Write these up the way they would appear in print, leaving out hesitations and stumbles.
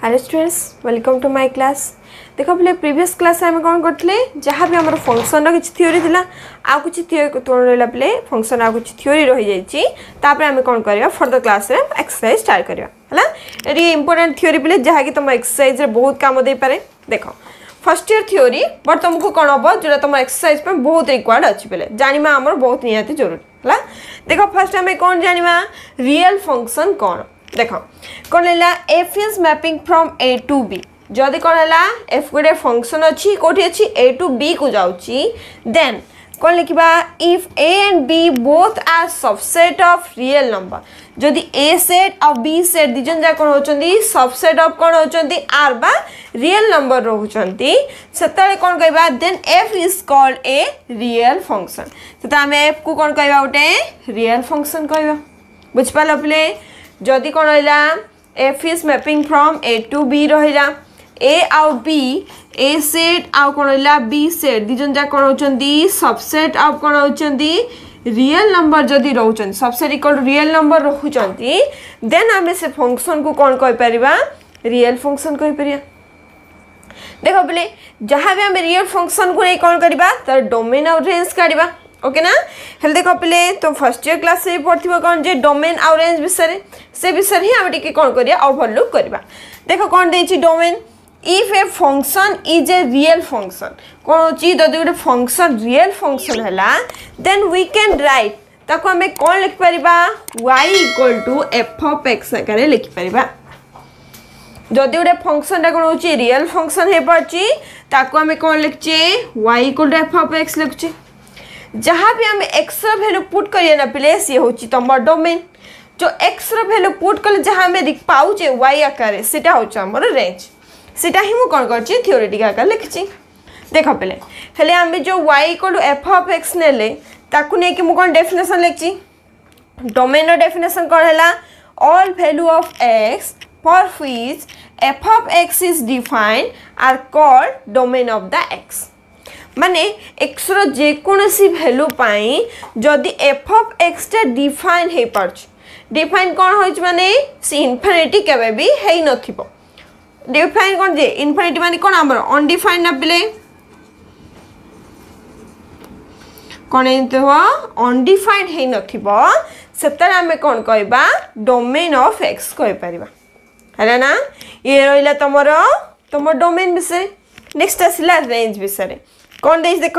Hello students welcome to my class. देखो बोले previous class आम कौन करते जहाँ भी आम फंक्शन किसी थ्योरी था आउ किसी थ्योरी रहा बोले फंक्शन आउ किसी थ्योरी रही जापर आम कौन करवा फर्दर क्लास रे एक्सरसाइज स्टार्ट करवा है। ये इंपोर्टेंट थ्योरी बोले जहाँकि तुम एक्सरसाइज बहुत काम दे पारे। देख फर्स्ट ईयर थ्योरी बट तुमको कौन हम जो तुम एक्सरसाइज बहुत रिक्वायर्ड अच्छी बोले जाना आमर बहुत निहाती जरूरी है। देख फर्स्ट आम कौन जाना रियल फंक्शन कौन देख कौन है F is mapping from A to B जदि कौन है एफ गोटे फंक्शन अच्छी कौटी अच्छी ए टू बी को जाऊँगी देन कौन लिखा if A and B both are subset of real number जदि ए सेट और बी सेट दिजन जा कौन होचंदी सबसेट ऑफ कौन होचंदी आर बा रियल नंबर रोचंती सेतले कौन कहबा then F is called a real function सेता हम एफ को कौन कहबा उटे रियल फंक्शन कहबा बुझ पालो प्ले जदि कौन रहा F is mapping from A to B रहा ए आउ बी ए सेट आउ कौन रहा बी सेट दिजन जा कौन होचंदी सबसेट ऑफ कौन होचंदी रियल नंबर जदि रोचंदी subset equal to real number रोचंदी देन आमे से फंक्शन को कौन कहि परिबा रियल फंक्शन कहि परिया। देखो बोले जहाँ भी आम रियल फंक्शन को नहीं कौन करवा तार डोमेन और रेंज काढ़ा ओके ना हेल्थ देख पे तो फर्स्ट ईयर क्लास से पढ़ो कौन जे डोमेन और रेंज विषय से विषय ही आम टे कौन करिया ओवरलुक करवा। देख कौन देछि domain if a function is a real function कौन होची जदि गोटे फंक्शन रियल फंक्शन है देन वी कैन राइट ताको आम कौन लिख परिबा y equal to F of x आकार लिखि परिबा। जदि गोटे फंक्शन कौन हो रियल फंक्शन हो पार्टी ताको आम कौन लिखचे y equal to F of x लिखचे जहाँ भी आम एक्स वैल्यू पुट करिए ना पिले सी हूँ तुम डोमेन जो एक्स वैल्यू पुट कले जहाँ आम पाऊे वाई आकार से हूँ रेंज सीटा ही मुझे कौन कर थ्योरेटिक आकार लिखी। देख पे हेले आम जो Y equal to F of X नेले ताकू नहीं कि कौन डेफिनेशन लिखी डोमेन डेफिनेशन कौन है all value of X for which F of X is defined are called domain of the X माने एक्स रो जेकोसी वैल्यू पाई जदि एफ ऑफ एक्स टा डिफाइन हो पार्छ डिफाइन कौन हो माने सी इनफिनिटी केबे भी हेई नथिबो डिफाइन कौन जे इनफिनिटी माने कौन हमर अनडिफाइंड ना बिले कौन हो अनडिफाइंड हेई नथिबो सेतर हमें कौन कहबा डोमेन ऑफ एक्स कहि परिबा हैला ना ये रहिला तमर डोमेन विषय। नेक्स्ट आसिला रेंज विषय कौन देख देख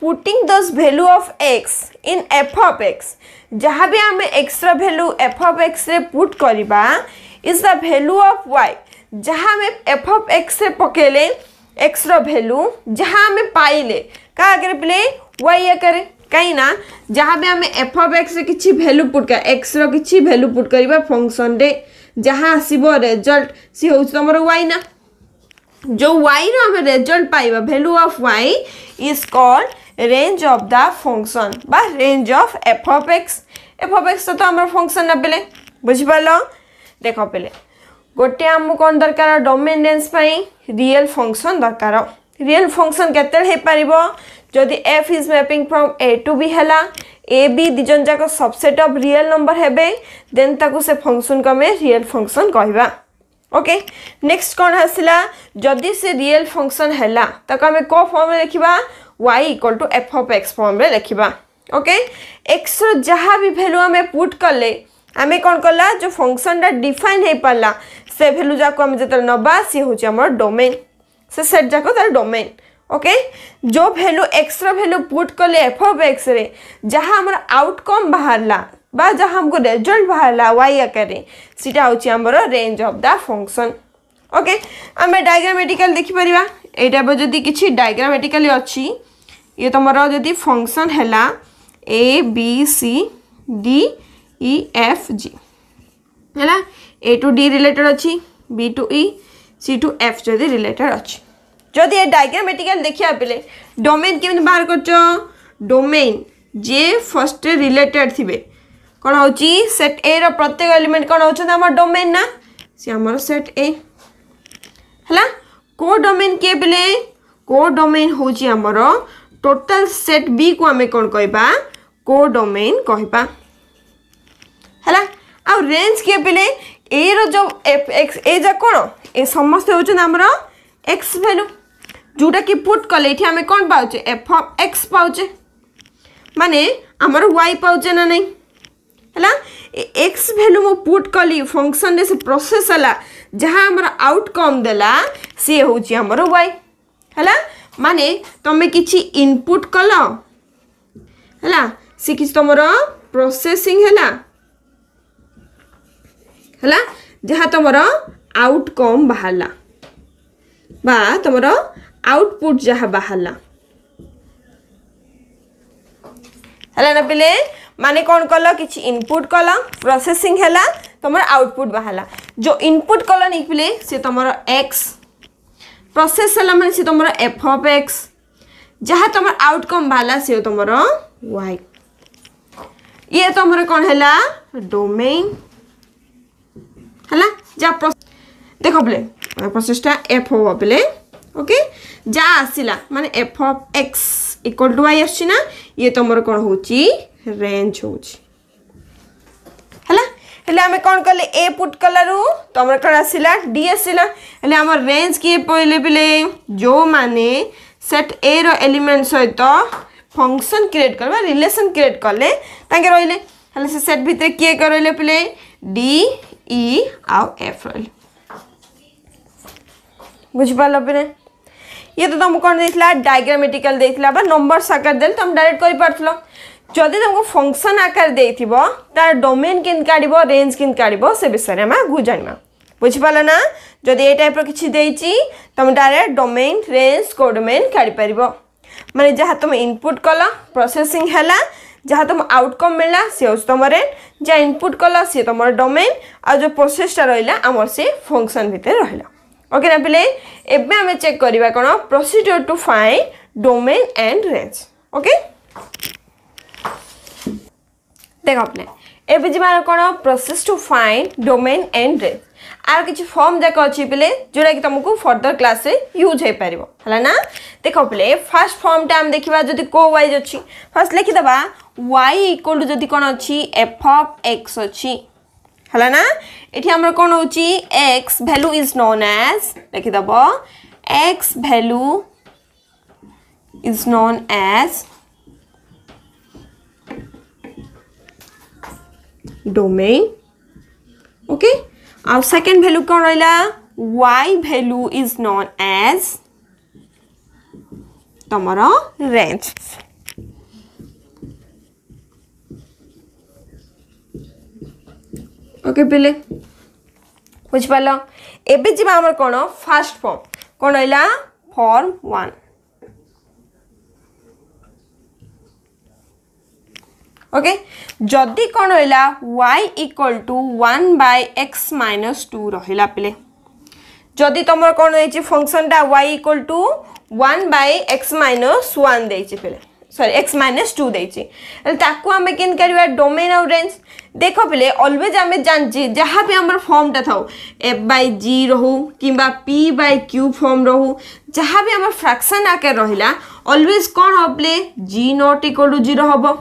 putting this value of x in f of x जहाँ भी आम x value f of x रे पुट करवा is the value of y जहाँ आम एफ ऑफ एक्स रे पकेले एक्स वैल्यू जहाँ आम पाइले क्या आगे पे वाई आकार कहीं ना जहाँ भी आम एफ ऑफ एक्स रे किसी वैल्यू पुट कर एक्स रो किसी वैल्यू पुट करवा फंक्शन रे जहाँ आसो रिजल्ट सी हूँ तुम वाई ना जो y रो हम रिजल्ट पाइबा value of y is called range of the function बा range of f of x तो हमर फंक्शन ना बेले बुझि पालो। देखो पहले गोटे आम कौन दरकार डोमेन रेंज पाई रियल फंक्शन दरकार रियल फंक्शन केते हे परिबो जदि f is mapping from a to b हला a b दिजन जाक सबसेट ऑफ रियल नंबर हेबे देन ताकू से फंक्शन को हमें रियल फंक्शन कहबा ओके। नेक्स्ट कौन आसला जदि से रियल फंक्शन है ताको आम को फॉर्म में लिखा y equal to F of X form में लिखा ओके। एक्स जहाँ भी वैल्यू आम पुट कले आम कौन कला जो फंक्शन टा डिफाइन हो पारा से वैल्यू जाक आम जो नवा सी हूँ आम डोमेन से सेट जाक तार डोमेन ओके। जो वैल्यू एक्स वैल्यू पुट कले एफ ऑफ एक्स रे जहाँ आम आउटकम बाहरला बा जहाँ हमको रिजल्ट बाहरला वाई आकार सीटा हूँ आमर range of the function okay. आम डायग्रामेटिकल देखिपर यहाँ जदि किसी डायग्रामेटिकली अच्छी ये तुम जदि फंक्शन है A B C D E F G है ए टू डी रिलेटेड अच्छी B to E C to F जदि रिलेटेड अच्छी जदि ये डायग्रामेटिकल देखिया पे डोमेन केमि बाहर कर डोमेन जे फर्स्ट रिलेटेड थे कौन हो सेट ए रो प्रत्येक एलिमेंट कौन हो डोमेन ना सी आमर सेट ए है को डोमेन किए बेले को डोमेन हूँ आमर टोटल सेट बी को आम कौन कहबा को डोमेन कहबा है आ रेंज किए बेले ए रो जो एफ एक्स ए जा कौन ए समस्त होचन हमरो x वैल्यू जोटा कि पुट कले इठी हमें कोन पाउचे f ऑफ x पाउचे माने हमरो y पाउचे ना नहीं हला x वैल्यू मो पुट कली फंक्शन रे से प्रोसेस हला जहां हमरो आउटकम देला से होची हमरो y हला माने तमे किछि इनपुट कलो हला से किछि तमरो प्रोसेसिंग हला हला जहां तमरो आउटकम बाहरला बा तमरो आउटपुट जहां बाहरला हला ना पिले माने कौन कल कि इनपुट कल प्रोसेसिंग है तुम आउटपुट बाहर जो इनपुट कल नहीं पिले से तुम एक्स प्रोसेस है माने से तुम एफ ऑफ एक्स जहाँ तुम आउटकम बाहर से तुम वाई ये तुम कौन है डोमेन है जहाँ देख पिले प्रोसेसटा एफ हो पिले ओके जा आसला माने F of X equal to Y आछि ना ये तुम कौन होची रेंज होची हला हेले हमें कौन कले ए पुट कलरु तुम कौन आसला डी आसला हेले हमर रेंज किए पहिले पिले जो माने सेट ए रो एलिमेंट सहित फंक्शन क्रिएट करबा रिलेशन क्रिएट करले ताके रहिले हेले से सेट भीतर किए करले पिले डी ई आ एफ रहिले बुझ पालो पिले ये तो तुमको कौन देथिला डायग्रामेटिकल देथिला बा नंबर आकार देल तुम डायरेक्ट करि परथलो जदि तुमको फंक्शन आकार देथिबो तार डोमेन किन काढिबो रेंज किन काढिबो से विषय रे मा गुजानिमा बुझ पालो ना जदि ए टाइप रो किछि देइछि तुम डायरेक्ट डोमेन रेंज कोडोमेन काढि परिबो माने जहा तुम इनपुट कला प्रोसेसिंग हैला जहा तुम आउटकम मिलला से होस तमरे जे इनपुट कला से तमर डोमेन आ जो प्रोसेसटा रहिला हमर से फंक्शन भीतर रहिला ओके ना पिले एबे हमें चेक करिबा कोन procedure to find domain and range okay देखो पिले एबे जिमार कोन process to find domain and range आर किछि फॉर्म जाक अछि पिले जोरा कि तुमको फर्दर क्लास रे यूज हे परिबो हला ना देखो पिले फर्स्ट फॉर्म टा हम देखिबा जदी को y अछि फर्स्ट लिखि दबा y इक्वल टू जदी कोन अछि f ऑफ x अछि हला ना एठी हमर कोन होची x value is known as लिखि दबो x value is known as domain okay और सेकंड वैल्यू कौन रहिला y value is known as तमरा रेंज ओके पिले बुझ पालो एबे जिबा हमर कोन फर्स्ट फॉर्म कोन रहिला फॉर्म 1 ओके जदी कौन रहिला y equal to 1 by x minus 2 रहिला पिले जदी तमर कौन देछि फंक्शन टा y equal to 1 by x minus 1 देछि पिले सॉरी x माइनस 2 देछि ताकू हमें किन करबा डोमेन और रेंज देखो पिले ऑलवेज हमें जानछि जहां भी हमर फॉर्म टा थाउ f बाय g रहू किबा p बाय q फॉर्म रहू जहां भी हमर फ्रैक्शन आके रहिला ऑलवेज कौन होबले g नॉट इक्वल टू 0 होबो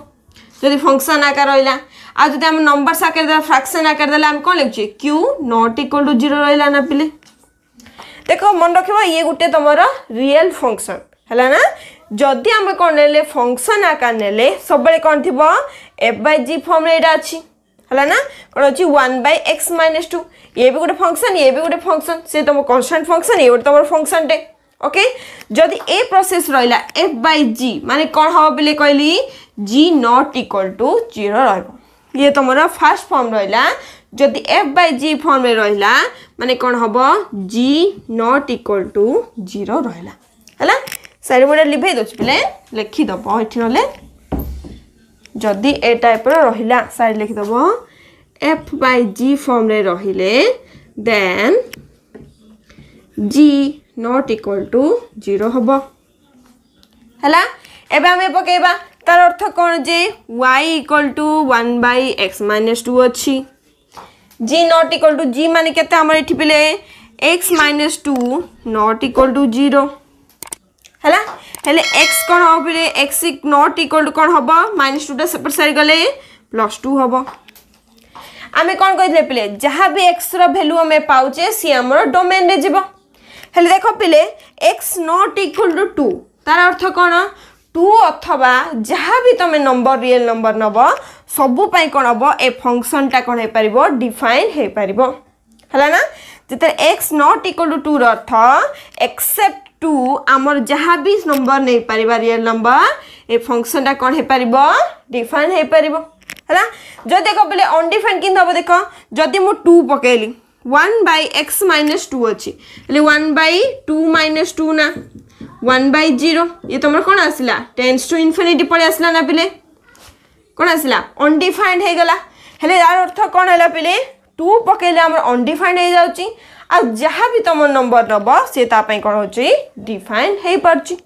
जदि फंक्शन आकार रहिला आ जदि हम नंबर्स आकार दे फ्रैक्शन आकार देला हम कोन लिखछि q नॉट इक्वल टू 0 रहिला ना पिले देखो मन रखिबो ये गुटे तमरो रियल फंक्शन हला ना जदि हम कोन लेले फंक्शन आकार नेले सबले कोन थिबो f बाय g फॉर्म रे एटा अछि हला ना कोन अछि 1 बाय x माइनस 2 ये भी गुटे फंक्शन ये भी गुटे फंक्शन से तम कांस्टेंट फंक्शन ये गुटे तमरो फंक्शन टे ओके जदि ए प्रोसेस रहिला f बाय g माने कोन हो बिले कहली g नॉट इक्वल टू 0 रहबो ये तमरा फर्स्ट फॉर्म रहिला जदि f बाय g फॉर्म रे रहिला माने कोन हबो g नॉट इक्वल टू 0 रहिला हला साइड बोर्ड लिखै दोछ पिले लिखि दबो एठी रहले जदि ए टाइप रो रहिला साइड लिखि दबो f बाय g फॉर्म रे रहिले then g not equal to 0 हबो हला एबे हमें पकेबा तार अर्थ कोन जे y equal to 1 by x minus 2 अछि g not equal to g माने केते हमर एठी पिले x minus 2 not equal to 0 हला हेले x कोन हो पिले x नॉट इक्वल टू कोन हबो -2 टा सेपर साइड गले +2 हबो आमे कौन कहते पिले जहाँ भी एक्स वैल्यू आम पाचे सी आम डोमेन रे जीव हेले देख पिले एक्स नॉट इक्वल टू 2 तार अर्थ कौन 2 अथवा जहाँ भी तुम नंबर रियल नंबर नब सबू कौन हम ए फंक्शन टा कौन हो पार डिफाइन हो पार है ना जिते एक्स नॉट इक्वल टू 2 अर्थ एक्सेप्ट 2 आमर जहाँ भी नंबर नहीं पार रियल नंबर ए फंक्शन टा कौन हो पार डिफाइन हो पार है जो देख बोले अनडिफाइन कि हम देख जदि मु 2 पकेली 1 by x minus 2 अच्छी 1 by 2 minus 2 ना 1 by 0 ये तुम कौन आसला टेंस टू इनफिनिटी पड़े आसला ना पिले कौन आसला अनडिफाइंड हो गला हेले यार अर्थ कौन है पिले 2 पकेले आम अनडिफाइंड हो जाउची आ जहाँ भी तुम नंबर नब से तापाई कौन होची डिफाइन हो पारची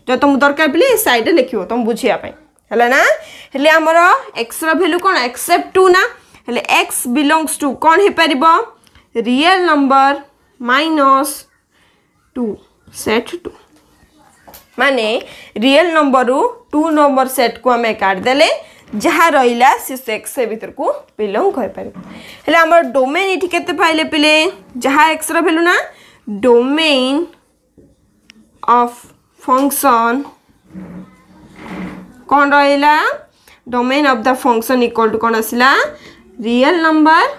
जो तुम दरकार पिले साइड लिखियो तुम बुझिया पाई हला ना हेले हमर x रो वैल्यू कौन एक्सेप्ट 2 ना हेले x बिलोंग्स टू कौन हो पारिबो रियल नंबर माइनस 2 सेट 2 माने रियल नंबर रु 2 नंबर सेट को हमें काट देले जहाँ रहिला से एक्स भीतर को बिलोंग कर पारे हेले हमर डोमेन इठी केते पाइले पिले जहाँ एक्स रो वैल्यू ना डोमेन ऑफ फंक्शन कौन रहिला domain of the function equal to कौन आसिला रियल नंबर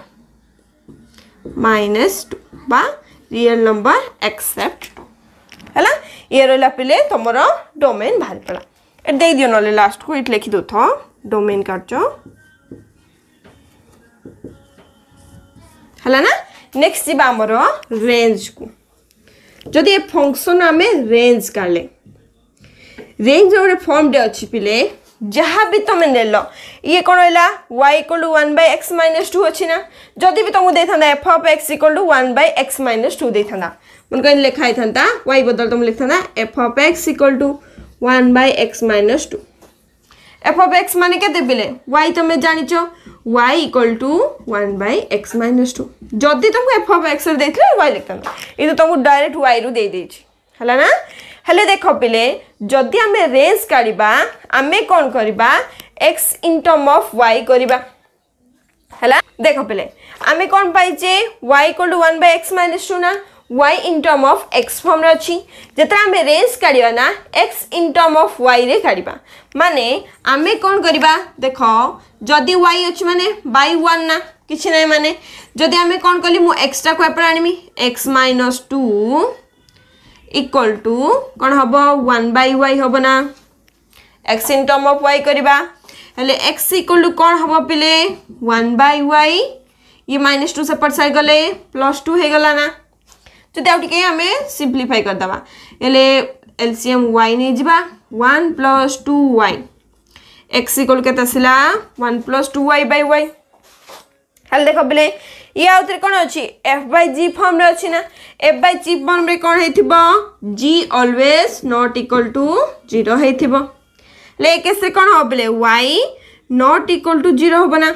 -2 बा रियल नंबर एक्सेप्ट 2 है ना ये रहा पिले तुम डोमेन बाहर पड़ा ए दे दियो नले लास्ट को इट लिखि दो था डोमेन काटो है ना नेक्स्ट जीवा आमर रेंज को जदि ये फंक्शन आम रेंज काले रेंज गोटे फॉर्म डे अच्छी पिले जहाँ भी तुम नेल ये कौन रहा y equal to 1 by x minus 2 अच्छी ना जदि भी तुमको देता F of x equal to 1 by x minus 2 देता मन कहीं लिखाई था y बदल तुम लिखता F of x equal to 1 by x minus 2 F of x माने केते पिले y तुम जानिच y equal to 1 by x minus 2 जदि तुमको एफ ऑफ x देथिले y लिखता ये तो तुमको डायरेक्ट y रु दे देछि हला ना हेले देख पिले जदि आमे रेंज काढिबा आमे कोन करबा x in term of y करबा हला देख पिले आमे कोन पाइचे y equal to 1 by x minus 2 ना y in term of x form रे अछि जेतरा आमे रेंज काढिबा ना x in term of y रे काढिबा माने आमे कोन करबा देखो जदि y अछि माने by 1 ना किछि नै माने जदि आमे कोन कली मु x टा को एपर आनिमी x minus 2 इक्वल टू कौन हम 1 by y हम ना x in term of y करबा हेले x इक्वल टू कौन हम पिले 1 by y ये -2 से पट साइड गले +2 हो गला ना जदि आउ टिके हमें सिंपलीफाई कर दबा हेले एलसीएम y नै जिबा 1 + 2y x इक्वल केता सिला 1 + 2y by y हेले देखो पिले ये आउथरे कोन अछि f by g फॉर्म रे अछि ना f by g फॉर्म रे कोन हेथिबो g always not equal to 0 हेथिबो ले कैसे कोन होबले y नॉट इक्वल टू 0 होबना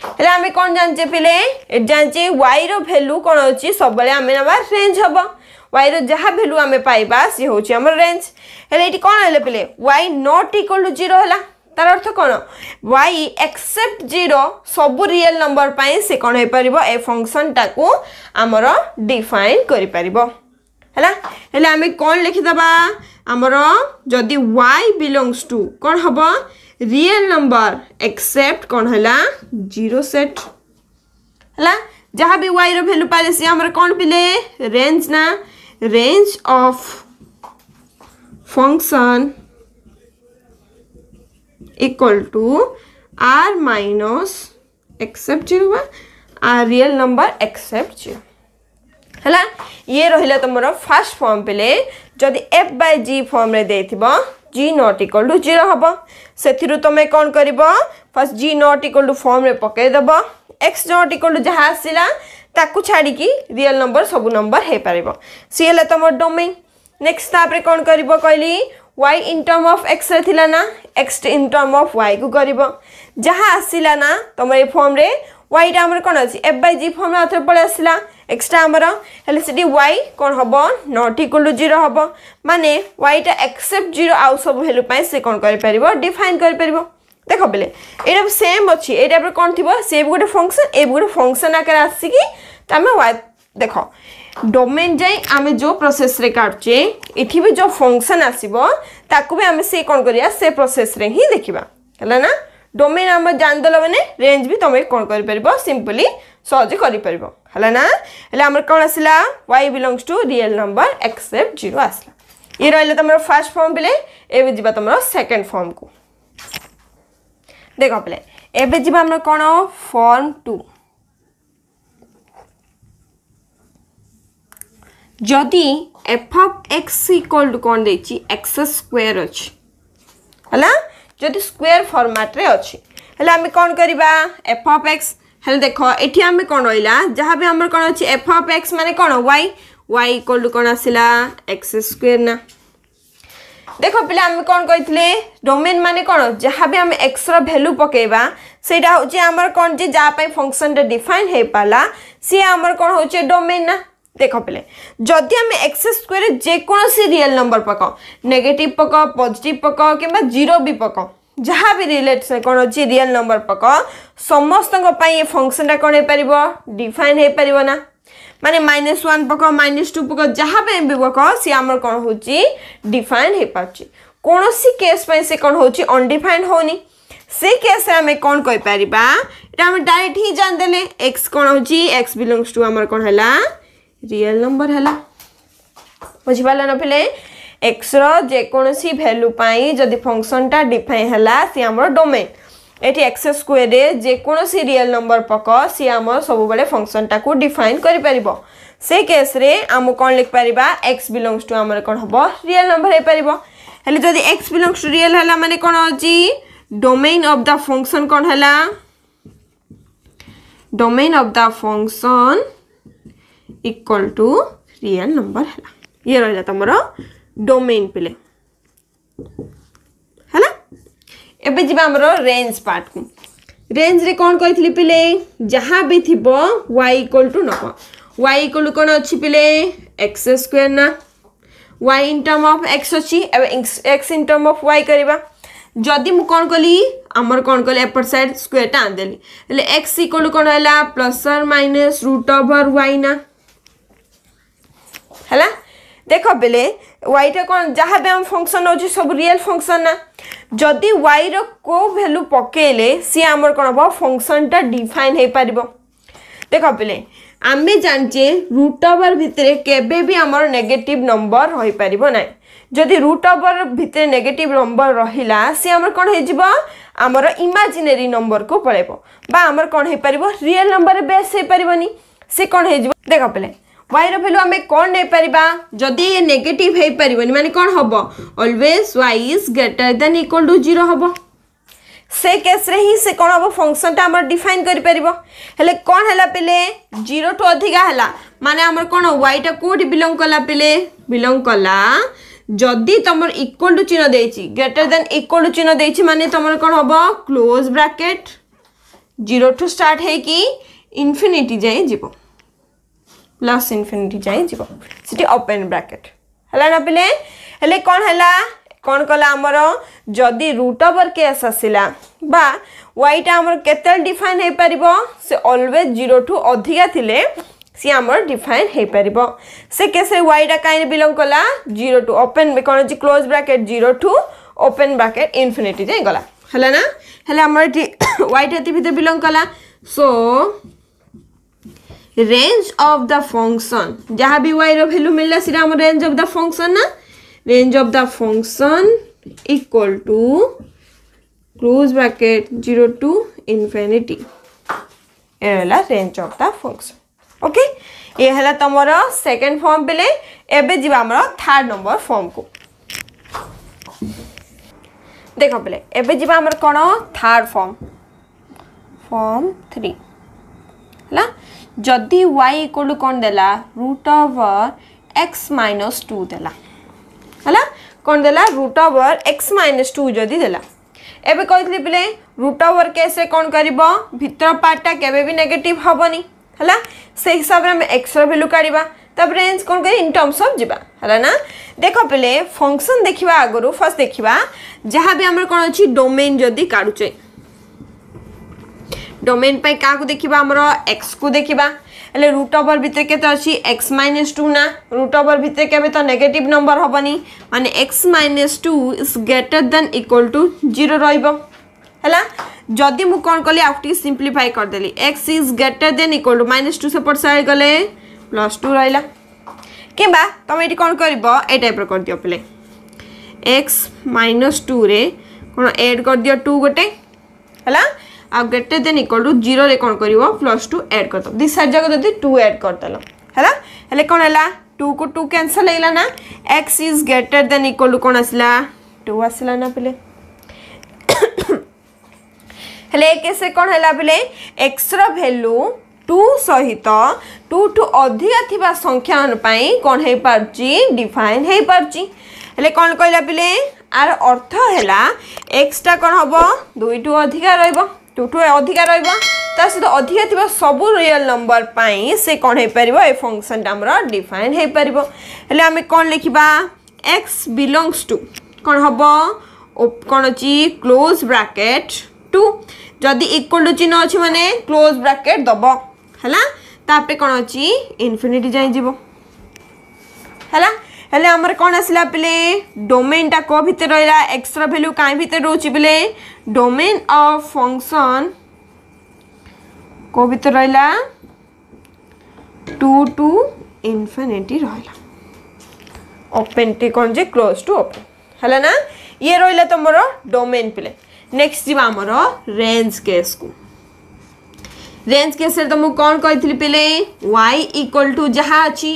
हेले हमें कोन जानचे पिले ए जानचे y रो वैल्यू कोन अछि सब बेले हमें नबा रेंज हबो y रो जहा वैल्यू हमें पाइबा से होछि हमर रेंज हेले इटी कोन हेले पिले y नॉट इक्वल टू 0 होला तार अर्थ कौन y एक्सेप्ट 0 सब रियल नंबर पाई से कौन हो पारिबो ए फंक्शन टाको आमर डिफाइन करि पारिबो हैला हेले हमें कौन लिखि दबा आमर जदि y बिलोंग्स टू कौन हबो रियल नंबर एक्सेप्ट कौन हैला 0 सेट हैला जहां भी y रो वैल्यू पाले से हमर कौन पिले रेंज ना range of function equal to r minus except 0 r real number except 0 हैला ये रहिला तमरो फर्स्ट फॉर्म पेले जदि f by g फॉर्म रे देथिबो g नॉट इक्वल टू 0 हबो सेथिरु तमे कोन करबो first g not equal to form रे पके दबो x नॉट इक्वल टू जहा आसिला ताकू छाडी की रियल नंबर सब नंबर हे पारिबो सी हला तमर डोमेन नेक्स्ट तापरे कोन करबो कहली y in term of x रे थिला ना x in term of y को करबो जहा आसिला ना तमरे फॉर्म रे y टा हमर कोन अछि f by g फॉर्म रे अथर पळे आसिला x टा हमर हेले सिटी y कोन हबो नॉट इक्वल टू 0 हबो माने y टा एक्सेप्ट 0 आउ सब वैल्यू पाए से कोन करि परिबो डिफाइन करि परिबो देख पे ये सेम अच्छी ये टाइप कौन थी सी भी गोटे फंक्शन ए भी गोटे फंक्शन आकार आसिकी आम वाई देख डोमेन जाए आम जो प्रोसेस रे काटुचे इठी भी जो फंक्शन आसीबो ताकू भी आम से कौन करिया से प्रोसेस रे ही देखिबा हला ना डोमेन आम जानदेल मैंने रेंज भी तुम कौन कर सिंपली सहज कर हला ना हेले आमर कौन आसला y belongs to real number except 0 आसला ये रहा तुम फर्स्ट फॉर्म पे एवं जी तुम सेकेंड फॉर्म को देख पे एवं जी आम कौन फॉर्म 2 जदि F of X equal to कौन देछि एक्स स्क्वायर अछि हला जदि स्क्वायर फॉर्मेट रे अछि हला हम कौन करबा एफ ऑफ एक्स हल देखो एठी हम कौन रहिला जहां भी हमर कौन अछि एफ ऑफ एक्स माने कौन y इक्वल टू कौन आसिला एक्स स्क्वायर ना देखो पिला हम कौन कहितले डोमेन माने कौन जहां भी हम x रो वैल्यू पकेबा सेटा होची हमर कौन जे जा पई फंक्शन रे डिफाइन हे पाला से हमर कौन होची डोमेन ना देखो पे जदि आम एक्स स्क्वायर जेकोसी रियल नंबर पक नेगेटिव पक पॉजिटिव पक कि जीरो भी पक जहाँ भी रिलेट कौन अच्छी रियल नंबर पक समस्त ये फंक्शन कौन हो डिफाइन हो पार ना माने -1 पक -2 पक जहाँ भी पक सी आम कौन हो डिफाइन हो पार्छ कौन केस से कौन हो अनडिफाइंड होनी से केस आम कौन कहीपर आम डायरेक्ट ही जानदे एक्स कौन हो एक्स बिलोंग्स टू आम कौन है रियल नंबर है बुझिपाल ना पे एक्स रोकोसी भैल्यू जदि फंक्शन टा डिफाइन है सी आम डोमेन ये एक्स स्क्वायर जेकोसी रियल नंबर पक सी आम सब बड़े फंक्शन टा को डिफाइन कर से केस रे आम कौन लिख पार एक्स बिलोंग्स टू आम कौन हम रियल नंबर हो पार जदि एक्स बिलोंग्स टू रियल है माने कौन अच्छी डोमेन ऑफ द फंक्शन कौन है domain of the function equal to real number है ये रहा तुम डोमेन पे है एबे जीवा हमरो रेंज पार्ट को रेंज रे कौन कही पिले जहाँ भी थी y इक्वल टू नब y इक्वल टू कौन अच्छी पिले एक्स स्क्वायर ना y in term of x अच्छी x in term of y करबा जदि मु कौन कली आमर कौन कली एपर साइड स्क्वायर टा आंदेली हेले x इक्वल टू कौन हैला प्लस और माइनस रूट ओवर y ना है देख बेले y टा कौन जहाँ भी आम फंक्शन अच्छे सब रियल फंक्शन ना जदि y रो को वैल्यू पकेले सी आमर कौन हम फंक्शन टा डिफाइन हो पार देख बेले आम जानचे रूट ओवर भितर केबे भी आमर नेगेटिव नंबर रही पारिबो ना जदि रूट ओवर भितर नेगेटिव नंबर रहिला सी आमर कौन हो आमर इमेजिनरी नंबर को पळेबो बा आमर कौन हो पारिबो रियल नंबर बेस हो पारिबोनी से कौन हो देख बेले y रो वैल्यू आम कौन नहीं पारिबा जदि ये नेगेटिव हो पारिबोनी माने कौन हबो always y is greater than equal to 0 हबो से केस रे ही से कौन हम फंक्शन टा हमर डिफाइन कर परिबो हेले कौन हैला पेले 0 टू अधिका हैला माने हमर कौन y टा कोडी बिलोंग कला पेले बिलोंग कला जदि तमर इक्वल टू चिन्ह देछि ग्रेटर देन इक्वल टू चिन्ह देछि माने तमर कौन हबो क्लोज ब्रैकेट 0 टू स्टार्ट है कि इन्फिनिटी जाए जीवो प्लस इन्फिनिटी जाए जीवो सिटी ओपन ब्रैकेट हैला ना पेले हेले कौन हैला कौन कला आमर जदि रूट ओवर केस आसला बा y टा आमर केते डिफाइन हो पारिबो से ऑलवेज 0 टू अधिका थिले सी आमर डिफाइन हो पारिबो से केस y टा काइन बिलोंग कला 0 टू ओपन कौन अछि close bracket 0 to open bracket infinity जाए गला हला ना हले आमर y टा भितर बिलोंग कला सो रेंज ऑफ द फंक्शन जहाँ भी y रो वैल्यू मिलला सिरा आमर रेंज ऑफ द फंक्शन ना range of the function equal to close bracket 0 to infinity एला range of the function okay ये हला तमरो सेकंड फॉर्म पेले एबे जीवा हमरो थर्ड नंबर फॉर्म को देखो पेले एबे जीवा हमर कोन थर्ड फॉर्म 3 हला जदी y इक्वल टू कोन देला रूट ओवर x - 2 देला हला कौन देला रूट ओवर x - 2 जदि देला एबे कहतली पिले रूट ओवर कैसे कौन करिबो भीतर पार्टटा केबे भी नेगेटिव हबनी हला से हिसाब रे हम x रो वैल्यू काढिबा तब रेंज कौन कर इन टर्म्स ऑफ जीवा है ना। देख पे फंक्शन देखा आगु फर्स्ट देखा जहाँ भी आम कौन अच्छी डोमेन जदि काढ़ुचे डोमेन पे क्या देखा आमर एक्स को देखा हेले रूट ओवर भितर केते अछि x - 2 ना रूट ओवर भितर केबे तो नेगेटिव नंबर होबनी माने x - 2 is greater than equal to 0 रहइबो हैला। जदि मु कोन कली आउटी सिंपलीफाई कर देली x is greater than equal to -2 से पट साइड गले +2 रहइला केबा तुम एटी कोन करबो ए टाइप रो कर दियो पले x - 2 रे कोन ऐड कर दियो 2 गोटे हैला आ ग्रेटर देन इक्वल टू 0 रे कौन करिवो +2 ऐड कर दो दिस साइड जगह जदी 2 ऐड कर देलो हैला हेले कोन हैला 2 को 2 कैंसिल हैला ना x is greater than equal to कोन आसला 2 आसला ना पले हेले कैसे कोन हैला पले x रो वैल्यू 2 सहित 2 टू अधिक थिबा संख्या पई कोन हे पारची डिफाइन हे पारची हेले कोन कहला पले आर अर्थ हैला x टा कोन हबो 2 टू अधिक रहइबो 2 टू अधिक रहइबो ता सहित अधिक थिबा सब रियल नंबर पई से कोन हे परिबो ए फंक्शन टा हमरो डिफाइन हे परिबो हेले हमें कोन लिखिबा x बिलोंग्स टू कोन हबो कोन अछि क्लोज ब्रैकेट 2 जदि इक्वल टू चिन्ह अछि माने क्लोज ब्रैकेट दबो हैला तापे कोन अछि इन्फिनिटी जाई जिवो हैला हेले हमर कोन आसला पले डोमेन टा को भीतर रहला x रो वैल्यू काई भीतर रहउची पले डोमेन ऑफ फंक्शन को भीतर रहला 2 टू इन्फिनिटी रहला ओपन टी कोन जे क्लोज टू ओपन हैला ना ये रहला तमरो डोमेन पले। नेक्स्ट जीवा हमरो रेंज केस को रेंज केस रे तुम कोन कहितली पले y इक्वल टू जहा अछि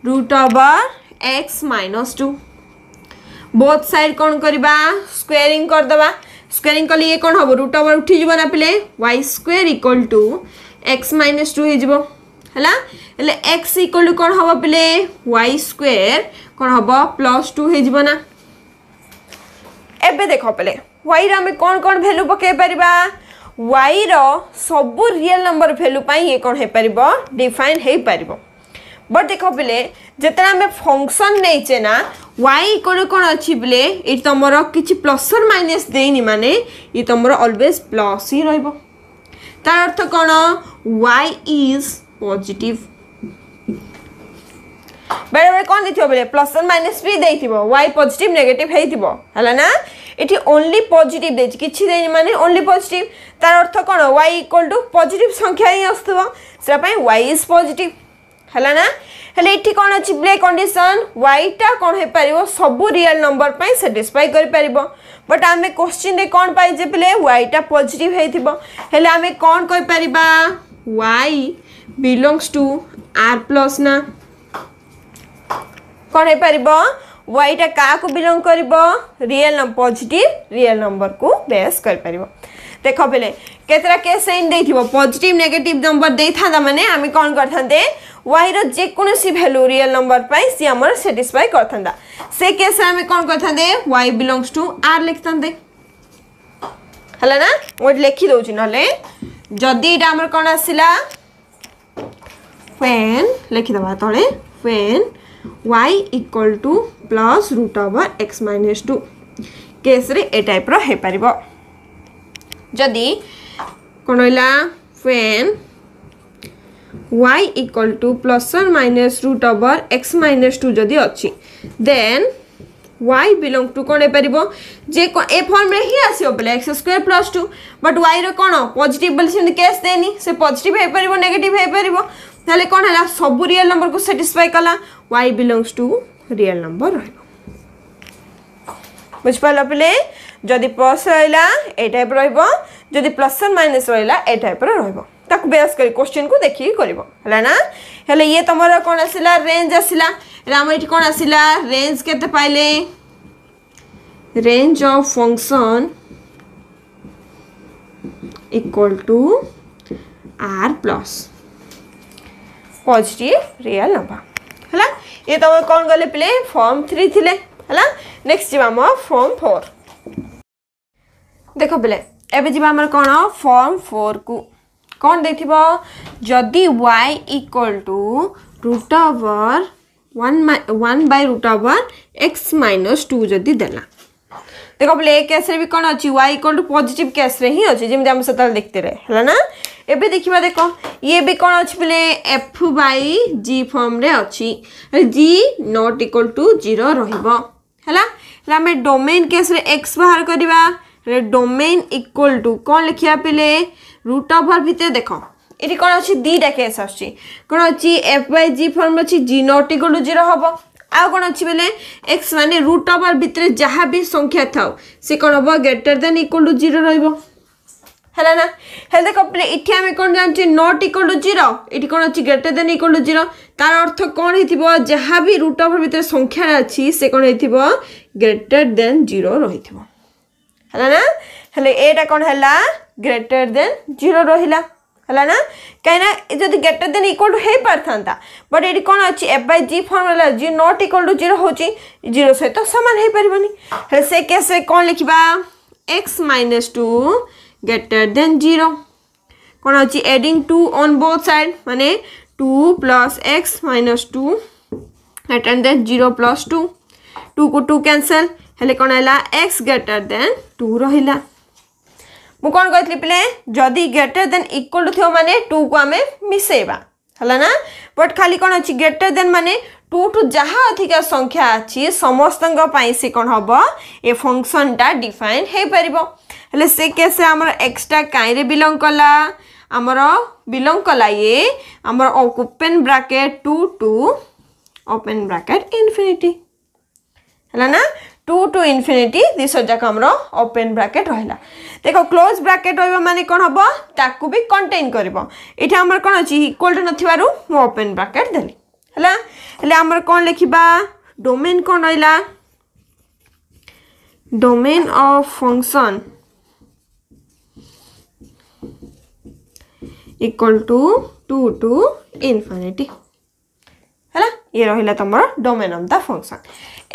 root over x - 2 both side कौन करबा स्क्वायरिंग कर दबा स्क्वायरिंग कली ये कौन हबो रूट ओवर उठी जबो ना पले y² इक्वल टू x - 2 हे जबो हला हेले x इक्वल टू कौन हबो पले y² कौन हबो +2 हे जबो ना। एबे देखो पले y रा में कौन वैल्यू पके परिबा y रो सब रियल नंबर वैल्यू पई ये कौन हे परिबो डिफाइन हे परिबो बट देखो पले जेतना में फंक्शन नैचे ना y इक्वल कोन अछि बले ए तमरो किछि प्लस और माइनस देनी माने ये तमरो ऑलवेज प्लस ही रहइबो तार अर्थ कोन y इज पॉजिटिव बेरे बेरे कोन दिथिबो बले प्लस और माइनस भी देथिबो y पॉजिटिव नेगेटिव हेथिबो हला ना एठी ओनली पॉजिटिव देछि किछि देनी माने ओनली पॉजिटिव तार अर्थ कोन y इक्वल टू पॉजिटिव संख्या ही आस्तबो सेरा पई y इज पॉजिटिव हला ना हेले इठी कोन अछि ब्ले कंडीशन y टा कोन हे परिबो सब रियल नंबर पई सैटिस्फाई करि परिबो बट आमे क्वेश्चन रे कोन पाइ जे ब्ले y टा पॉजिटिव हेथिबो हेले आमे कोन कहि परिबा y belongs to r plus ना कोन हे परिबो y टा का को बिलोंग करिबो real number positive real number को बेस करि परिबो। देखो पहले केतरा केस इन देथिबो पॉजिटिव नेगेटिव नंबर देथांदा माने आमे कोन करथांते y रो जे कोनोसी वैल्यू रियल नंबर पाई सी हमर सैटिस्फाई करथांदा से केस आमे कोन करथांते y बिलोंग्स टू r लिखथांते हला ना मोड लिखि दोछि नले जदी इटा हमर कोन आसिला when लिखि दबा तळे when y equal to plus root over x - 2 case रे ए टाइप रो हे परिबो जदी कोन होइला when y equal to plus और माइनस रूट ओवर x - 2 जदी अछि देन y बिलोंग टू कोन हे परिबो जे ए फॉर्म रे ही आसीओ बले x² + 2 बट y रो कोन पॉजिटिव बल से केस देनी से पॉजिटिव हे परिबो नेगेटिव हे परिबो ताले कोन हला सब रियल नंबर को सैटिस्फाई कला y belongs to real number रहइबो बुझ पाला पले जदी प्लस रहइला ए टाइप रहइबो जदी प्लस और माइनस रहइला ए टाइप रहइबो ताक बेस करी क्वेश्चन को देखि करबो हला ना हेले ये तमरा कोन आसिला रेंज आसिला राम एठी कोन आसिला रेंज केते पाइले range of function equal to r plus positive real number हला ये तम कोन गले प्ले फॉर्म 3 थिले हला नेक्स्ट जीवा हम फॉर्म 4 देखो प्ले एबे जीवा हमर कोन फॉर्म 4 को कोन देखिबो जदी y equal to root over 1/√(x - 2) जदि देला देखो बोले ए केस रे भी कोन अछि y equal to positive case रे ही अछि जेम हम सतल देखते रहे हला ना एबे देखिबा देखो ये भी कोन अछि बोले f/g फॉर्म रे अछि g नॉट इक्वल टू 0 रहिबो हला हमें डोमेन केस रे x बाहर करबा रे डोमेन इक्वल टू कोन लिखिया पिले रूट ओवर भीतर देखो इटी कोन अछि दीटा केस अछि कोन अछि f/g फॉर्म अछि g नॉट इक्वल टू 0 हबो आ कोन अछि बेले x माने रूट ओवर भीतर जहाँ भी संख्या थाउ से कोन हबो ग्रेटर देन इक्वल टू 0 रहइबो हला ना हेल देखो प्ले इठी हमें कोन जानछि नॉट इक्वल टू 0 इठी कोन अछि ग्रेटर देन इक्वल टू 0 तार अर्थ कोन हिथिबो जहाँ भी रूट ओवर भीतर संख्या अछि से कोन हिथिबो ग्रेटर देन 0 रहिथिबो हला ना हेले एटा कोन हला ग्रेटर देन 0 रहिला हला ना कहना जदि ग्रेटर देन इक्वल टू हे परथांता बट एडी कोन अछि f/g formula g not equal to 0 होची 0 से तो समान हे परबनी हे से केस रे कोन लिखबा x - 2 ग्रेटर देन 0 कोन अछि एडिंग 2 ऑन बोथ साइड माने 2 + x - 2 ग्रेटर देन 0 + 2 2 को 2 कैंसिल हेले कोन हला x ग्रेटर देन 2 रहिला मु कोन कहतली प्ले जदी ग्रेटर देन इक्वल टू थियो माने 2 को हमें मिसेबा हला ना बट खाली कोन अछि ग्रेटर देन माने 2 टू जहाँ अधिक संख्या अछि समस्तंग पई से कोन हबो ए फंक्शन टा डिफाइन हे परिबो हले से केसे हमर x टा काई रे बिलोंग कला हमर बिलोंग कला ये हमर open bracket 2 to open bracket infinity हला ना 2 to infinity दिस जाक हमरो ओपन ब्रैकेट रहला देखो क्लोज ब्रैकेट रहबा माने कोन हबो ताकू भी कंटेन करबो एठा हमर कोन अछि इक्वल टू नथिबारु मो ओपन ब्रैकेट देली हला हले हमर कोन लिखिबा डोमेन कोन रहला domain of function equal to 2 to infinity हला ये रहिला तमरो डोमेन ऑफ द फंक्शन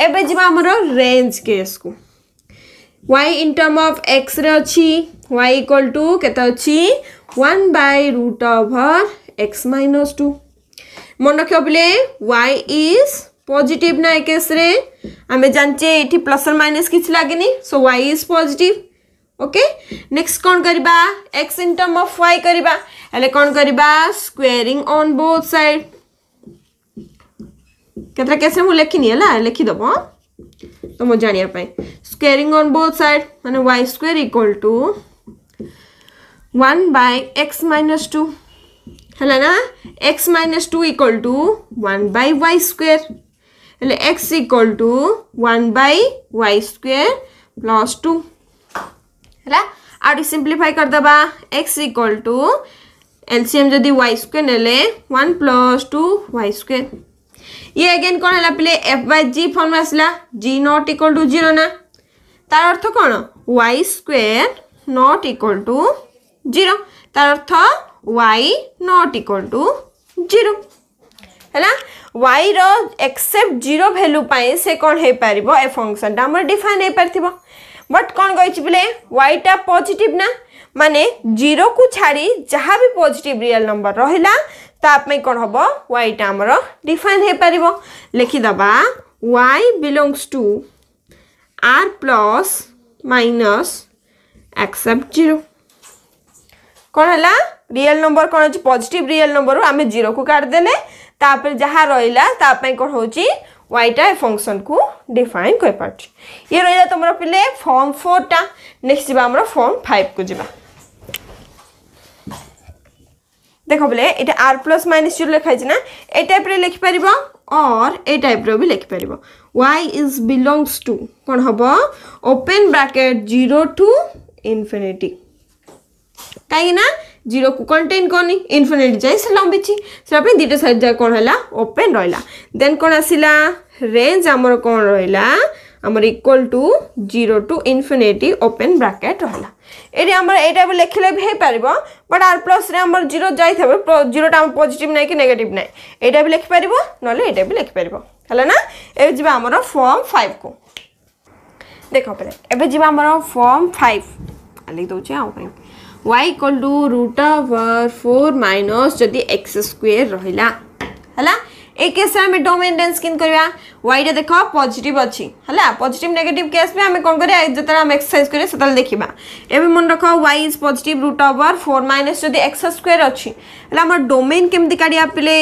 एबे जिबा हमरो रेंज केस को y in term of x रे अछि y इक्वल टू केता अछि 1/√x - 2 मन रखियो बले y is पॉजिटिव ना केस रे हमें जानचे एठी प्लस और माइनस किछ लागेनी so y is positive okay next कोन करबा x in term of y करबा हले कोन करबा स्क्वेयरिंग ऑन बोथ साइड केतरा कैसे मु लेखिनी हला लेखि दबो तो मो जानिया पाए स्क्वेयरिंग ऑन बोथ साइड माने y square equal to 1/x - 2 हला ना x - 2 equal to 1/y square हले x equal to 1/y square plus 2 हला आडी सिंपलीफाई कर दबा x इक्वल टू एलसीएम जदी y स्क्वायर नेले 1 + 2y स्क्वायर ये अगेन कोन हला प्ले f/g फॉर्म आसला g नॉट इक्वल टू 0 ना तार अर्थ कोन y square not equal to 0 तार अर्थ y नॉट इक्वल टू 0 हला y रो एक्सेप्ट 0 वैल्यू पाए से कोन हे परिबो ए फंक्शन ता हमर डिफाइन हे परथिबो बट कोन गइछ प्ले y टा पॉजिटिव ना माने 0 को छाड़ी जहाँ भी पॉजिटिव रियल नंबर रहिला ताप में कोन हबो y टा हमरो डिफाइन हे परिबो लिखि दबा y belongs to r plus minus except 0 कोन हला रियल नंबर कोन अछि पॉजिटिव रियल नंबर आमे 0 को काट देले तापर जहाँ रहिला ताप में कोन होची y टा फंक्शन को डिफाइन कर पाछ ये रहिला तमरो पिले फॉर्म 4 टा नेक्स्ट जिबा हमरो फॉर्म 5 को जिबा देखो बोले एटा r plus minus 0 लिखाइ छै ना ए टाइप रे लिखि परिबो और ए टाइप रे भी लिखि परिबो y is belongs to कोन हबो ओपन ब्रैकेट 0 to infinity काई ना 0 को कंटेन कोनी इन्फिनिटी जाय से लंबी छी से अपने दीटा साइड जा कोन हला ओपन रहला देन कोन आसिला रेंज हमर कोन रहला हमर equal to 0 to infinity open bracket रहला एडी हमर एटा भी लिखले भी हे परिबो बट r प्लस रे हमर 0 जाय थबे 0 टा पॉजिटिव नै कि नेगेटिव नै एटा भी लिख परिबो नले एटा भी लिख परिबो हला ना ए जिबा हमर फॉर्म 5 को देखो परे एबे जिबा हमर फॉर्म 5 लिख दउ छै आ y इक्वल टू √4 - जदी x स्क्वायर रहिला हला ए केस रे हमें डोमेन रेंज किन करबा y रे देखो पॉजिटिव अछि हला पॉजिटिव नेगेटिव केस में हमें कोन करिया जतरा हम एक्सरसाइज करे सतल देखिबा एबे मन रखो y is positive root over 4 minus जदी x स्क्वायर अछि हला हमर डोमेन केमति काडिया पिले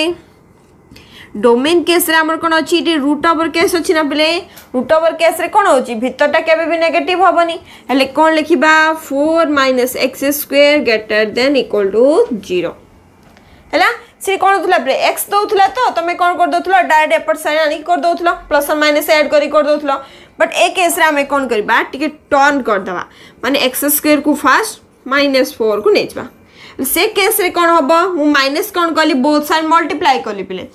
डोमेन केस रे हमर कोन अछि इटी रूट ओवर केस अछि ना पिले रूट ओवर केस रे कोन होछि भितरटा केबे भी नेगेटिव होबनी हले कोन लिखिबा 4 minus x square greater than equal to 0 हला से कोन दोथला प्ले x दोथला तो तमे कोन कर दोथला डायरेक्ट एपर साइन आनी कर दोथला प्लस और माइनस ऐड करी कर दोथला बट ए केस रे हमें कोन करबा टिके टर्न कर दवा माने x स्क्वायर को फर्स्ट -4 को नेचबा से केस रे कोन हबो मु माइनस कोन कली बोथ साइड मल्टीप्लाई कली पिले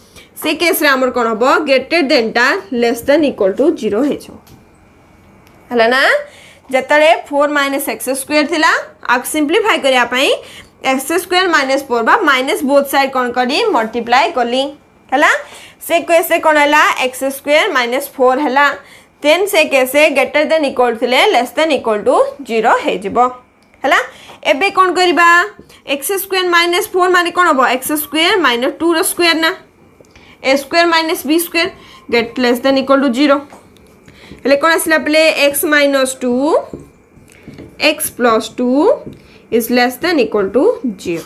से केस रे हमर कोन हबो ग्रेटर देन टा लेस देन इक्वल टू 0 हे छ हला ना जतले 4 x स्क्वायर थिला आ सिंपलीफाई करिया पई x स्क्वायर -4 बा माइनस बोथ साइड कोन करी मल्टीप्लाई कली हला से कैसे कोन हला x स्क्वायर -4 हला देन से कैसे ग्रेटर देन इक्वल थिले लेस देन इक्वल टू 0 हे जिवो हला एबे कोन करिबा x स्क्वायर -4 माने कोन हबो x स्क्वायर -2 रो स्क्वायर ना a square -b square get less than equal to 0 हले कोन आसला पले x -2 x + 2 is less than equal to 0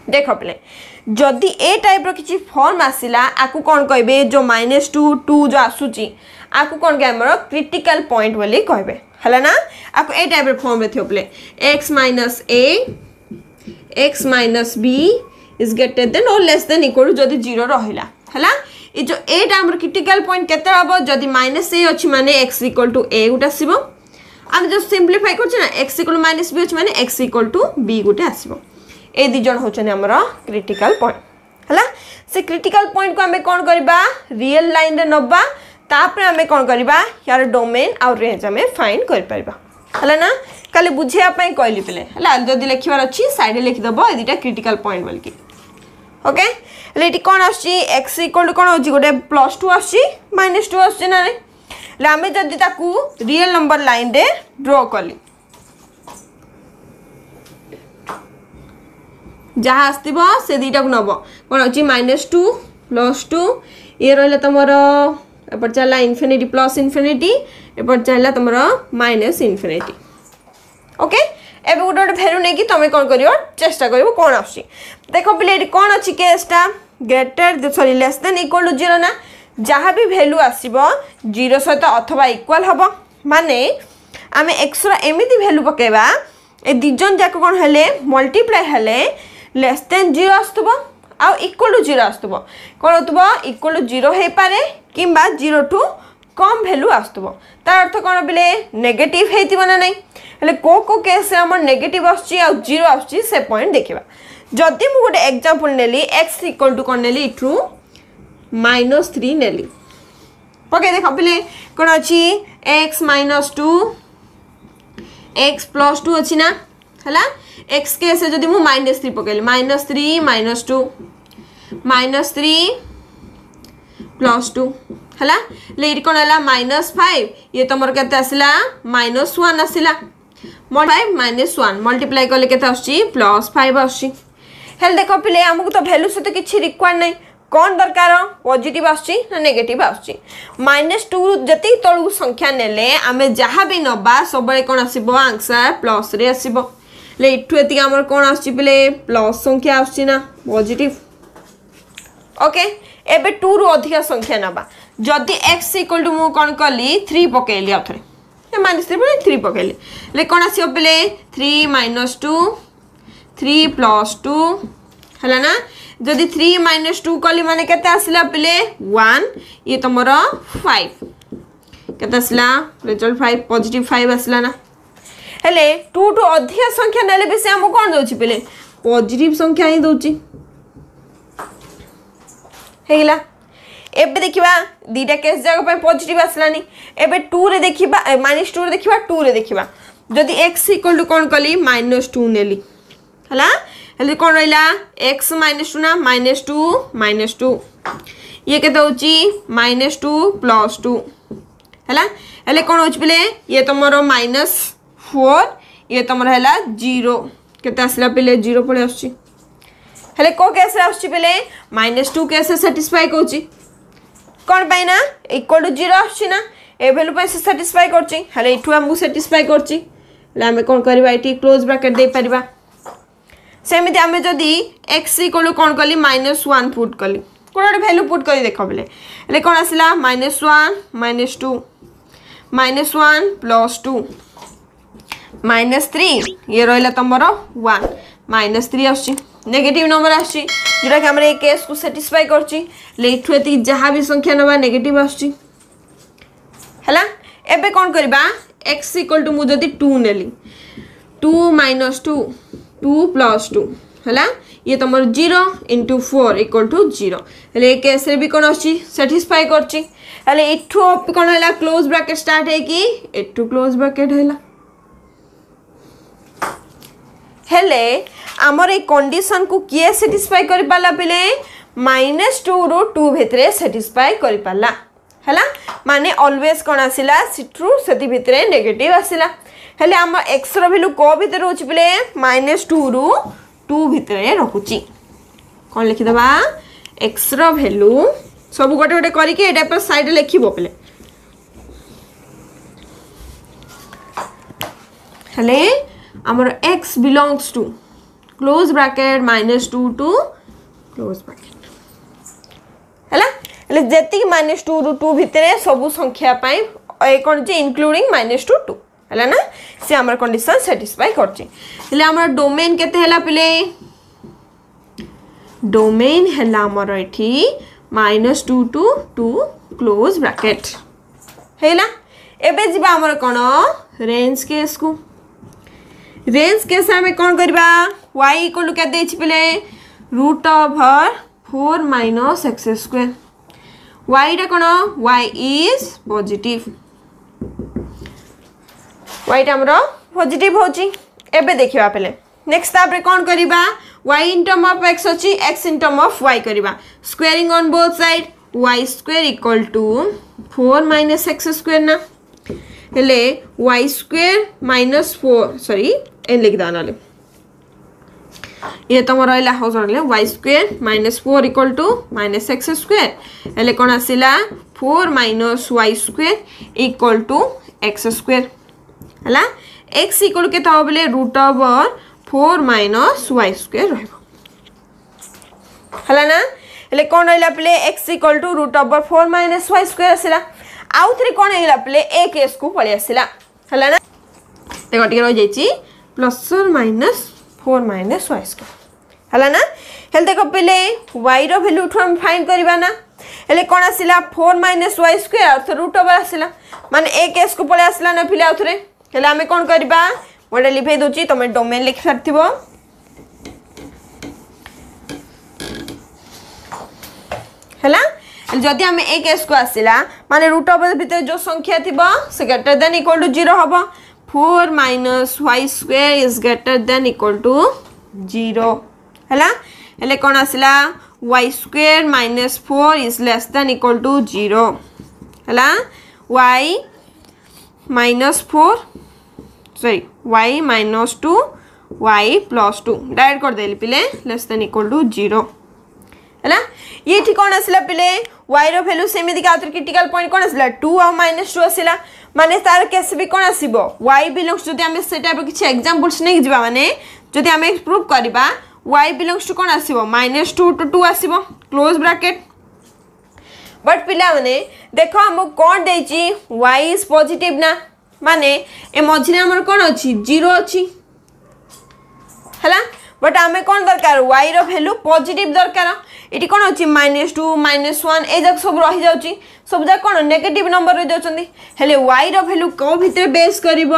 देखो पले जदि ए टाइप रो किछि फॉर्म आसिला आकु कोन कहबे जो -2 2 जो आसुची आकु कोन के हमरो क्रिटिकल पॉइंट बोली कहबे हला ना आकु ए टाइप रो फॉर्म रे थियो पले x - a x - b is greater than or less than equal to जदि 0 रहिला हला ए जो ए टा हमरो क्रिटिकल पॉइंट केते हबो जदि -a अछि माने x = a उटा आसीबो आम जो सिंपलीफाई करछ ना x = -b अछि माने x = b गुटे आसीबो ए दि जण होचने हमरो क्रिटिकल पॉइंट हला से क्रिटिकल पॉइंट को हमें कोन करबा रियल लाइन रे नबा तापर हमें कोन करबा यार डोमेन और रेंज हमें फाइंड कर परबा हला ना काले बुझिया पई कहली पले हला जदी लिखिबार अछि साइड रे लिखि दबो ए दिटा क्रिटिकल पॉइंट बोल के ओके लेटी कोन आछि x = कोन होछि गोटे +2 आछि -2 आछि ना रे लामे जदी ताकू real number line ray draw करली जहा आस्तिबो से दीटा को नबो कोन अछि -2 +2 ये रहले तमरो एपर चला इन्फिनिटी प्लस इन्फिनिटी एपर चला तमरो माइनस इन्फिनिटी ओके एबे गुड वैल्यू नै कि तमे कोन करियो चेष्टा करियो कोन आछि देखो प्ले कोन अछि केसटा greater sorry less than equal to 0 ना जहाँ भी वैल्यू आसीबो 0 सहित अथवा इक्वल हबो माने आमे x रो एमिति वैल्यू पकेबा ए दिजन जाक कोन हले मल्टीप्लाई हले लेस देन 0 आस्तबो आ इक्वल टू 0 आस्तबो कोन होतबो इक्वल टू 0 हे पारे किंबा 0 टू कम वैल्यू आस्तबो तार अर्थ कोन बिले नेगेटिव हेतिबो ना नै हले को केस रे हमर नेगेटिव आछी आ 0 आछी से पॉइंट देखिबा जदी मु गोटे एग्जांपल नेली x = कोन नेली ट्रू -3 नेली ओके देखो पले कोन अछि x - 2 x + 2 अछि ना हला x के से जदी मु -3 पकेली -3 - 2 -3 + 2 हला ले कोन हला -5 ये तमर केते आसिला -1 आसिला -5 -1 मल्टीप्लाई करले केते आछि +5 आछि हेल देखो पले हमकु तो वैल्यू से तो किछि रिक्वायर नै कौन दरकार पॉजिटिव आछि ना नेगेटिव आछि -2 जति तळु संख्या नेले आमे जहा भी नबा सबले कोन आसीबो आंसर प्लस रे आसीबो ले इठु एति हमर कोन आछि पले प्लस संख्या आछि ना पॉजिटिव ओके एबे 2 रु अधिक संख्या नबा जदी x = मु कोन कली 3 पकेली अथरे ए -3 पर 3 पकेली ले कोन आसीबो पले 3 - 2 3 + 2 हला ना जदी 3 - 2 कली माने केते आसिला पले 1 ये तमरो 5 केते आसिला रिजल्ट 5 पॉजिटिव 5 आसिला ना हेले 2 टू अधिक संख्या नेले बे से हम कोन दोछि पले पॉजिटिव संख्या ही दोछि हेला एबे देखिबा दीटा केस जगह पे पॉजिटिव आसलानी एबे 2 रे देखिबा -2 रे देखिबा 2 रे देखिबा जदी x = कोन कली -2 नेली हला हेले कोन रहिला x - 2 ना -2 ये केते होची -2 + 2 हला हेले कोन होची पले ये तमरो -4 ये तमरो हला 0 केते आसला पले 0 पळे आछी हेले को केस रे आछी बेले -2 केस सैटिस्फाई करछि कोन पाई ना इक्वल टू 0 आछी ना ए वैल्यू पे सैटिस्फाई करछि हेले इठु हमहु सैटिस्फाई करछि ले हमें कोन करबा इठी क्लोज ब्रैकेट दे परिबा सेमिति हमें जदी x इक्वल कोन कली -1 पुट कली कोन वैल्यू पुट करी देखो बेले ले कोन आसिला -1 -2 -1 + 2 -3 ये रहिला तमरो 1 -3 आछि नेगेटिव नंबर आछि जोरा कि हमरे केस को सैटिस्फाई करछि ले इठु एति जहा भी संख्या नबा नेगेटिव आछि हला एबे कोन करबा x इक्वल टू मु जदी 2 नेली 2 - 2 2 + 2 हला ये तमर 0 * 4 = 0 ले केस रे भी कोन आछि सैटिस्फाई करछि हले इठु कोन हला क्लोज ब्रैकेट स्टार्ट है कि इठु क्लोज ब्रैकेट हैला हेले आमर ए कंडीशन को किए सैटिस्फाई करि पाला पिले -2 रो 2 भितरे सैटिस्फाई करि पाला हला माने ऑलवेज कोन आसिला ट्रू सेति भितरे नेगेटिव आसिला हेले हम x रो वैल्यू को भितरे होछि पिले -2 रो 2 भितरे रहुछि कोन लिखि दबा x रो वैल्यू सब गोटे गोटे करि के एटा पर साइड लिखिबो पिले हेले हमर x belongs to close bracket -2 to close bracket हला ले जेति -2 रो 2 भितरे सब संख्या पई ए कोन जे इंक्लूडिंग -2 2 हला ना से हमर कंडीशन सैटिस्फाई करछि ले हमर डोमेन केते हला पिले डोमेन हला हमर एठी -2 to 2 क्लोज ब्रैकेट हैला एबे जिबा हमर कोन रेंज केस को रेंज केस हमें कौन करबा y इक्वल के देछि पिले √4 - x². y टा कोन y इज पॉजिटिव y टा हमरो पॉजिटिव होची एबे देखिबा पहले नेक्स्ट तापरे कौन करबा y in term of x अछि x in term of y करबा squaring on both side y² = 4 - x² ना हेले y² - 4 सॉरी एन लिख दाना ले ये तुम रहला हो सरले y² - 4 = -x² हेले कोन आसिला 4 - y² = x² हला x इक्वल के था बोले √4 - y² रहबो हला ना हेले कोन रहला प्ले x इक्वल टू √4 - y² आसिला आउ थ्री कोन हेला प्ले a केस को पळे आसिला हला ना देखो टिके रह जाईची +or -4 - y² हला ना हेले देखो पहले y रो वैल्यू हम फाइंड करबा ना हेले कोन आसिला 4 - y² और √4 आसिला माने a केस को पळे आसिला ना फिले आउथरे हेले हमें कोन करबा मोडे लिखै दोची तमे डोमेन लिख सकथिबो हला जदि हमें a केस को आसिला माने √4 भीतर जो संख्या थिबो से ग्रेटर देन इक्वल टू 0 हबो 4 - y² is greater than equal to 0 हला हेले कोन आसिला y² - 4 is less than equal to 0 हला y - 4 sorry y - 2 y + 2 direct कर देली पिले लेस देन इक्वल टू 0 हला ये ठीक कोन आसिला पिले y रो वैल्यू सेमिति का आतर क्रिटिकल पॉइंट कोन आसिला 2 और -2 आसिला माने तार केस भी कोन आसीबो y बिलोंग्स जदि हमें से टाइप किछ एग्जांपल्स नै जिबा माने जदि हमें प्रूव करबा y बिलोंग्स टू कोन आसीबो -2 to 2 आसीबो क्लोज ब्रैकेट बट पिला माने देखो हम कोन देची y इज पॉजिटिव ना माने ए मझिने हमर कोन अछि 0 अछि हला बट हमें कोन दरकार y रो वैल्यू पॉजिटिव दरकार इटी कोन अछि -2 -1 ए जक सब रहि जाउची सब जा कोन नेगेटिव नंबर रहि जाउचंदी हेले y रो वैल्यू को भितरे बेस करिवो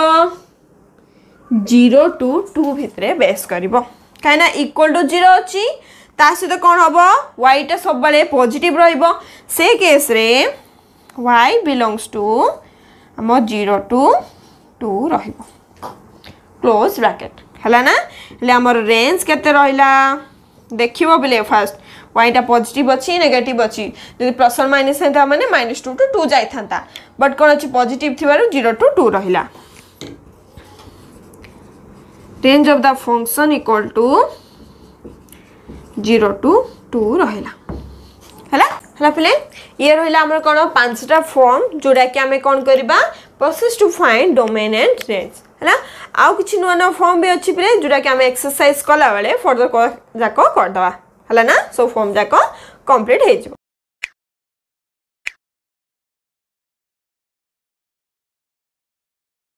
0 to 2 भितरे बेस करिवो काइना इक्वल टू 0 अछि ता से तो कोन हबो y टा सब बले पॉजिटिव रहिबो से केस रे y बिलोंग्स टू हम 0 to 2 रहिबो क्लोज ब्रैकेट हला ना ले हमर रेंज केते रहिला देखिबो बले फर्स्ट y टा पॉजिटिव अछि नेगेटिव अछि यदि प्लस और माइनस हेता माने -2 to 2 जाय थांता बट कोन अछि पॉजिटिव थिबारु 0 to 2 रहिला range of the function equal to 0 to 2 रहिला हला पिले ये रहिला हमर कोन पांचटा फॉर्म जोडा कि हमें कोन करबा process to find domain and range हला आउ किछि नुवा फॉर्म भी अछि पिले जोडा कि हमें एक्सरसाइज कला बेले फर्दर जाको कर दवा हला ना सो फॉर्म जाको कंप्लीट हे